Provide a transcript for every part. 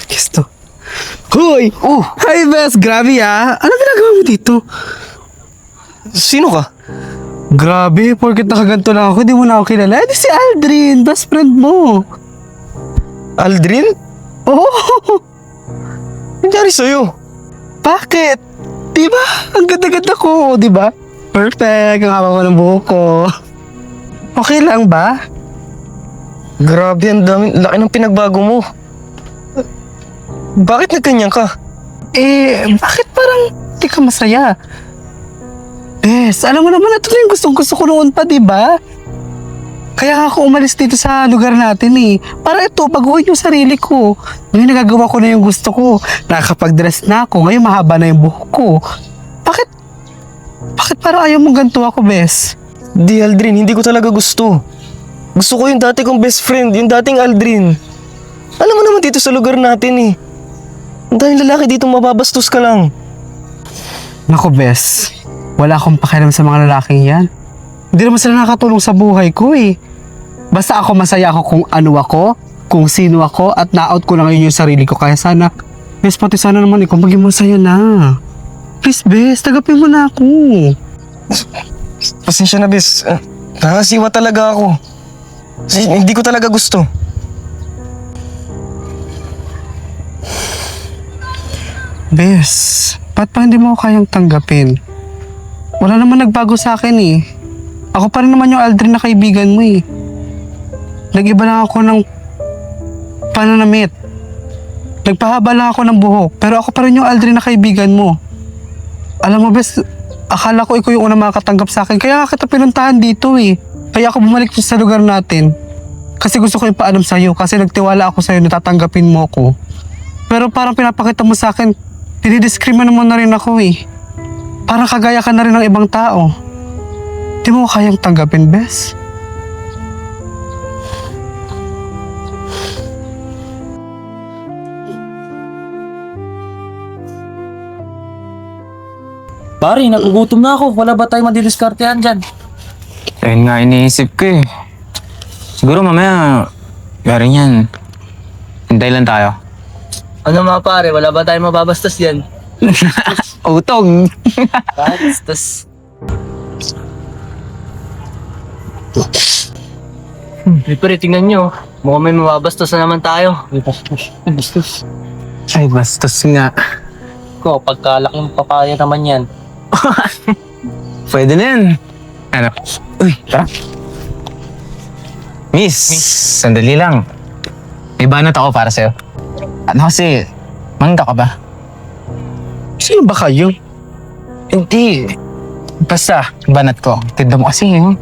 Kiss to. Hoy! Oh! Hi, Bes! Grabe ah! Ano ginagawa mo dito? Sino ka? Grabe, porket nakaganto lang ako, di mo na ako kilala. Di si Aldrin, best friend mo. Aldrin? Oh! Nangyari sa'yo? Bakit? Di ba? Ang ganda-ganda ko, di ba? Perfect, ang haba ko ng buhok ko. Okay lang ba? Grabe, ang laki ng pinagbago mo. Bakit nagkanyan ka? Bakit parang di ka masaya? Bes, alam mo naman, ito na yung gustong-gusto ko noon pa, di ba? Kaya ako umalis dito sa lugar natin eh. Para ito, pag-uwi yung sarili ko. Ngayon nagagawa ko na yung gusto ko. Nakakapag-dress na ako. Ngayon mahaba na yung buhok ko. Bakit? Bakit parang ayaw mong ganito ako, Bes? Di, Aldrin, hindi ko talaga gusto. Gusto ko yung dati kong best friend, yung dating Aldrin. Alam mo naman dito sa lugar natin eh. Ang daming lalaki dito, mababastos ka lang. Naku, Bes. Wala akong pakialam sa mga lalaking yan. Hindi naman sila nakatulong sa buhay ko eh. Basta ako masaya ako kung ano ako, kung sino ako, at na-out ko na ngayon yung sarili ko. Kaya sana, Bes, pati sana naman ikaw maging masaya na. Please, Bes, tagapin mo na ako. Pasensya na, bes. Nakasiwa talaga ako. Hindi ko talaga gusto. Bes, ba't pa hindi mo ako kayang tanggapin? Wala naman nagbago sa akin eh. Ako pa rin naman yung Aldrin na kaibigan mo eh. Nag-iba lang ako ng pananamit. Nagpahaba lang ako ng buhok. Pero ako pa rin yung Aldrin na kaibigan mo. Alam mo, Bes, akala ko ikaw yung unang makakatanggap sa akin. Kaya kita pinuntahan dito eh. Kaya ako bumalik sa lugar natin. Kasi gusto ko ipaalam sa'yo. Kasi nagtiwala ako sa'yo na tatanggapin mo ko. Pero parang pinapakita mo sa akin, dinidiscriminate mo na rin ako eh. Parang kagaya ka na rin ng ibang tao. Di mo kayang tanggapin, Bes? Pare, nagugutom na ako. Wala ba tayo madidiskartehan dyan? Ayun nga iniisip ko eh. Siguro mamaya, garing yan. Hintay lang tayo. Ano mga pare, wala ba tayo mababastos dyan? Utog! Bastos. Pre, tingnan nyo. Mukhang may mababastos na naman tayo. Bastos. Ay, bastos nga. Ko, pagkalaking papaya naman yan. Pwede na yan. Ano? Uy, tara. Miss, sandali lang. May banat ako para sa'yo. Ano kasi, mangga ka ba? Sino ba kayo? Hindi. Basta, banat ko. Tinda mo kasi yun.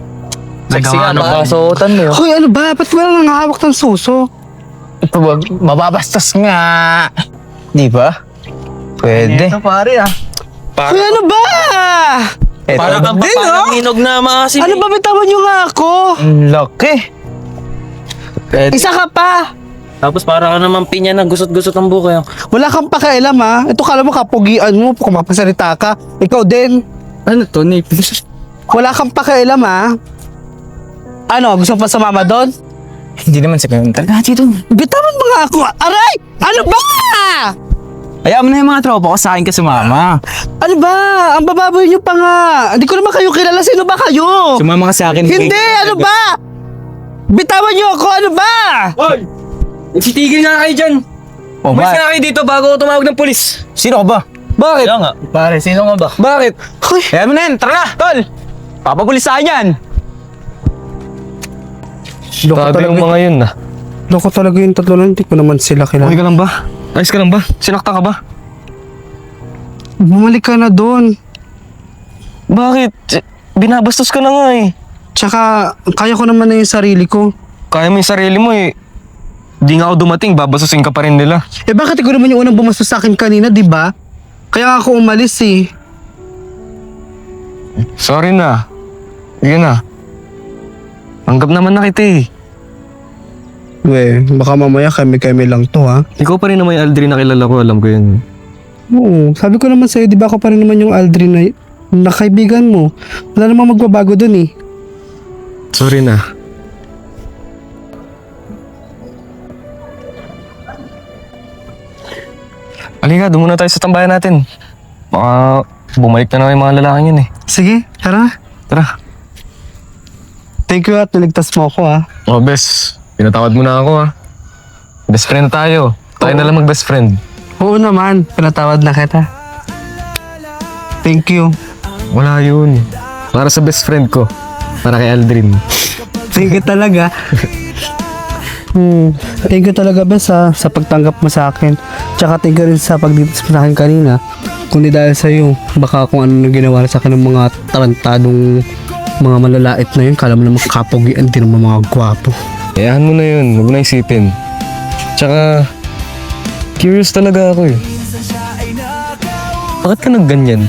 Sexy nga, Nagawa no? Kasuotan mo. Hoy, ano ba? Ba't wala nang hawak ng suso? Ito ba? Mababastos nga. Di ba? Pwede. Ito pare ah. Hoy, ano ba? Ito Para kang din, papalang hinog na maasim. Ano ba, bitawan nyo nga ako? Ang laki. Pwede. Isa ka pa. Tapos para ka naman pinya na gusot-gusot ang buko. Wala kang pakialam ha. Ito kala mo kapugian mo kung mapasalita ka. Ikaw din. Ano to, Nip? Wala kang pakialam ha. Ano, gusto pa sumama doon? Hindi naman sa ganun. Talaga dito. Bitawan mo nga ako. Aray! Ano ba? Hayaan mo na yung mga tropa ko sa akin ka sumama. Ano ba? Ang bababoy nyo pa nga. Hindi ko naman kayo kilala. Sino ba kayo? Sumama ka sa akin. Hindi! Ano ba? Bitawan nyo ako! Ano ba? Hoy! Nagsitigil nga kayo dyan. O Umalis ba? nga kayo dito bago ako tumawag ng pulis. Sino ka ba? Bakit? Kaya nga. Pare, sino nga ba? Bakit? Hoy! Hayaan mo na yan. Tara na, tol. Papapulis sa akin yan. Grabe yung mga yun na. Loko talaga yung tatlo na. Hindi ko naman sila kilala. Okay ka lang ba? Ayos ka lang ba? Sinakta ka ba? Bumalik ka na doon. Bakit? Binabastos ka na nga eh. Tsaka, kaya ko naman na yung sarili ko. Kaya mo yung sarili mo eh. Di nga ako dumating, babastusin ka pa rin nila. Eh bakit ikaw naman yung unang bumastos sa akin kanina, di ba? Kaya ako umalis eh. Sorry na. Yun na. Tanggap naman na kita eh. We, baka mamaya kami-kami lang to ha. Ikaw pa rin naman yung Aldrin na kilala ko, alam ko yun. Oo, sabi ko naman sa'yo, di ba ako pa rin naman yung Aldrin na na kaibigan mo. Wala namang magbabago dun eh. Sorry na. Halika, doon muna tayo sa tambayan natin. Baka bumalik na naman yung mga lalaking yun eh. Sige, tara. Tara. Thank you at niligtas mo ako ha. Oh, bes. Pinatawad mo na ako ha. Best friend na tayo. Tayo na lang mag-best friend. Oo naman, pinatawad na kita. Thank you. Wala yun. Para sa best friend ko. Para kay Aldrin. Thank you talaga. Thank you talaga, Bes, sa pagtanggap mo sa akin. Tsaka thank you rin sa pagditis mo sa akin kanina. Kundi dahil sa'yo, baka kung ano na ginawa sa akin ng mga tarantadong mga malalait na yun, kala mo naman kapogian, di naman mga gwapo. Ayahan mo na yun. Huwag mo na isipin. Tsaka, curious talaga ako eh. Bakit ka nagganyan?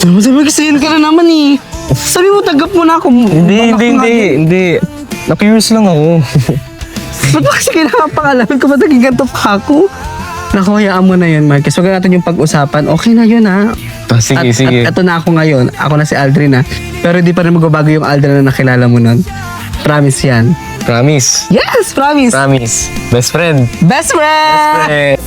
Sabi kasi ka na naman eh. Sabi mo, tanggap mo na ako. Hindi. Na-curious lang ako. Ba't ba kasi kailangan pangalaman ko? Ba't naging ganito pa ako? Naku, hayaan mo na yun, Marcus. Huwag natin yung pag-usapan. Okay na yun, ha? Sige, sige. At ito na ako ngayon. Ako na si Aldrin, ha? Pero hindi pa rin magbabago yung Aldrin na nakilala mo nun. Promise yan. Promise. Yes, promise. Promise. Best friend. Best friend! Best friend.